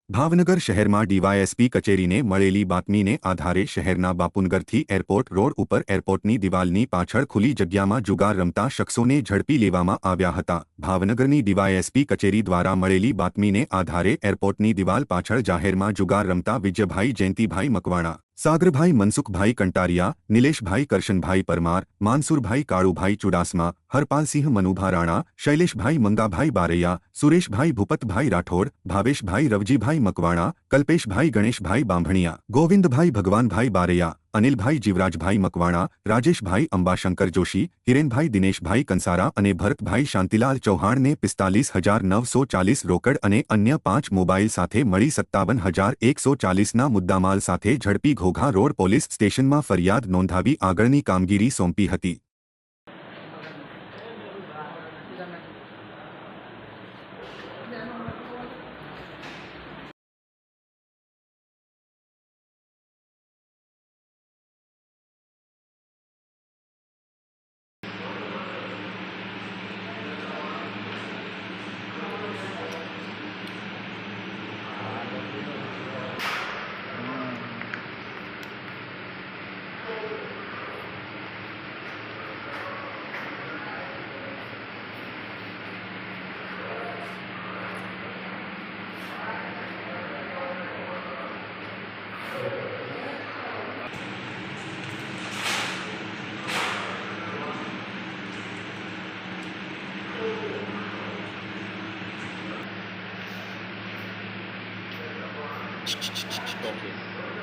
ભાવનગર શહેરમાં ડીવાયએસપી કચેરીને મળેલી બાતમીને આધારે શહેરના બાપુનગરથી એરપોર્ટ રોડ ઉપર એરપોર્ટની દિવાલની પાછળ ખુલ્લી જગ્યામાં જુગાર રમતા શખ્સોને ઝડપી લેવામાં આવ્યા હતા। ભાવનગરની ડીવાયએસપી કચેરી દ્વારા મળેલી બાતમીને આધારે એરપોર્ટની દિવાલ પાછળ જાહેરમાં જુગાર રમતા વિજયભાઈ જયંતિભાઈ મકવાણા, સાગરભાઈ મનસુખભાઈ કંટારિયા, નિલેશભાઈ કરશનભાઈ પરમાર, માનસુરભાઈ કાળુભાઈ ચુડાસમા, હરપાલસિંહ મનુભા રાણા, શૈલેષભાઈ મંગાભાઈ બારૈયા, સુરેશભાઈ ભૂપતભાઈ રાઠોડ, ભાવેશભાઈ રવજીભાઈ મકવાણા, કલ્પેશભાઈ ગણેશભાઈ બાંભણિયા, ગોવિંદભાઈ ભગવાનભાઈ બારૈયા, અનિલભાઈ જીવરાજભાઈ મકવાણા, રાજેશભાઈ અંબાશંકર જોશી, હિરેનભાઈ દિનેશભાઈ કંસારા અને ભરતભાઈ શાંતિલાલ ચૌહાણને 45,940 રોકડ અને અન્ય 5 મોબાઈલ સાથે મળી 57,140ના મુદ્દામાલ સાથે ઝડપી ઘોઘા રોડ પોલીસ સ્ટેશનમાં ફરિયાદ નોંધાવી આગળની કામગીરી સોંપી હતી। Okay.